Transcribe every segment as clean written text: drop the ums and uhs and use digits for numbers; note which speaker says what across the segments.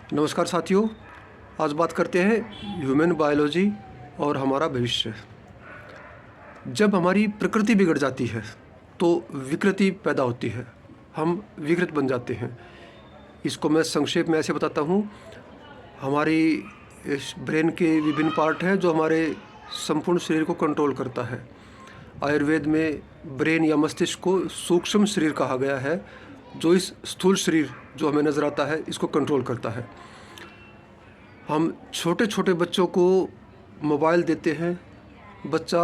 Speaker 1: नमस्कार साथियों, आज बात करते हैं ह्यूमन बायोलॉजी और हमारा भविष्य। जब हमारी प्रकृति बिगड़ जाती है तो विकृति पैदा होती है, हम विकृत बन जाते हैं। इसको मैं संक्षेप में ऐसे बताता हूँ। हमारी इस ब्रेन के विभिन्न पार्ट हैं जो हमारे संपूर्ण शरीर को कंट्रोल करता है। आयुर्वेद में ब्रेन या मस्तिष्क को सूक्ष्म शरीर कहा गया है, जो इस स्थूल शरीर जो हमें नज़र आता है इसको कंट्रोल करता है। हम छोटे छोटे बच्चों को मोबाइल देते हैं। बच्चा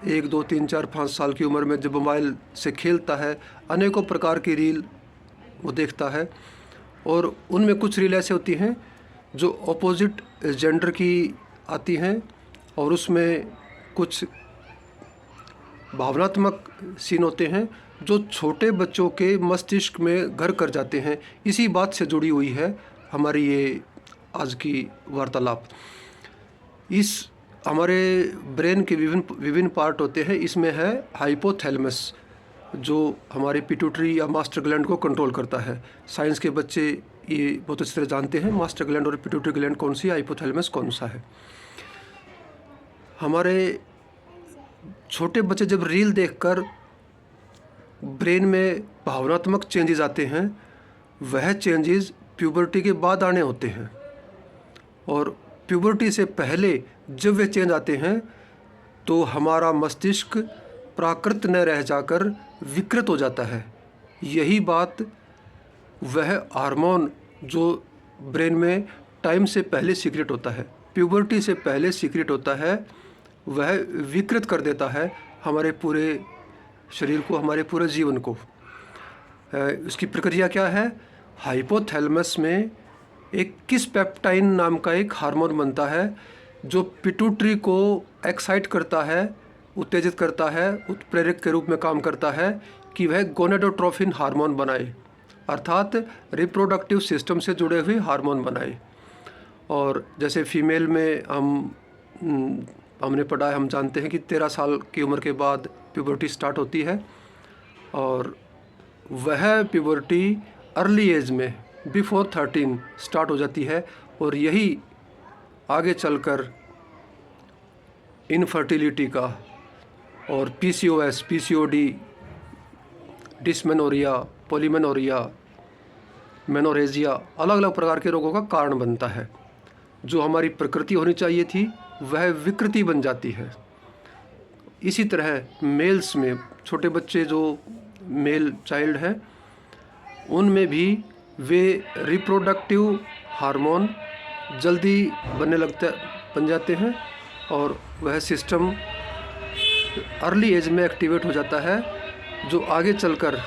Speaker 1: 1, 2, 3, 4, 5 साल की उम्र में जब मोबाइल से खेलता है, अनेकों प्रकार की रील वो देखता है और उनमें कुछ रील ऐसे होती हैं जो अपोजिट जेंडर की आती हैं और उसमें कुछ भावनात्मक सीन होते हैं जो छोटे बच्चों के मस्तिष्क में घर कर जाते हैं। इसी बात से जुड़ी हुई है हमारी ये आज की वार्तालाप। इस हमारे ब्रेन के विभिन्न पार्ट होते हैं। इसमें है हाइपोथैलेमस, जो हमारी पिट्यूटरी या मास्टर ग्लैंड को कंट्रोल करता है। साइंस के बच्चे ये बहुत अच्छी तरह जानते हैं मास्टर ग्लैंड और पिट्यूटरी ग्लैंड कौन सी, हाइपोथैलेमस कौन सा है। हमारे छोटे बच्चे जब रील देखकर ब्रेन में भावनात्मक चेंजेस आते हैं, वह चेंजेस प्यूबर्टी के बाद आने होते हैं और प्यूबर्टी से पहले जब वे चेंज आते हैं तो हमारा मस्तिष्क प्राकृत न रह जाकर विकृत हो जाता है। यही बात वह हार्मोन जो ब्रेन में टाइम से पहले सीक्रेट होता है, प्यूबर्टी से पहले सीक्रेट होता है, वह विकृत कर देता है हमारे पूरे शरीर को, हमारे पूरे जीवन को। इसकी प्रक्रिया क्या है? हाइपोथैलेमस में एक किस पेप्टाइन नाम का एक हार्मोन बनता है जो पिट्यूटरी को एक्साइट करता है, उत्तेजित करता है, उत्प्रेरक के रूप में काम करता है कि वह गोनेडोट्रोफिन हार्मोन बनाए, अर्थात रिप्रोडक्टिव सिस्टम से जुड़े हुए हार्मोन बनाए। और जैसे फीमेल में हमने पढ़ा है, हम जानते हैं कि 13 साल की उम्र के बाद प्यूबर्टी स्टार्ट होती है और वह प्यूबर्टी अर्ली एज में बिफोर 13 स्टार्ट हो जाती है और यही आगे चलकर इनफर्टिलिटी का और PCOS, PCOD, dysmenorrhoea, polymenorrhoea, menorrhagia, अलग अलग प्रकार के रोगों का कारण बनता है। जो हमारी प्रकृति होनी चाहिए थी वह विकृति बन जाती है। इसी तरह मेल्स में, छोटे बच्चे जो मेल चाइल्ड हैं, उनमें भी वे रिप्रोडक्टिव हार्मोन जल्दी बन जाते हैं और वह सिस्टम अर्ली एज में एक्टिवेट हो जाता है, जो आगे चलकर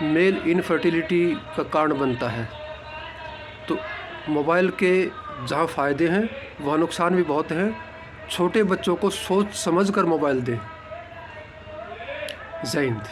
Speaker 1: मेल इनफर्टिलिटी का कारण बनता है। तो मोबाइल के जहाँ फ़ायदे हैं वहाँ नुकसान भी बहुत हैं। छोटे बच्चों को सोच समझकर मोबाइल दें। जय हिंद।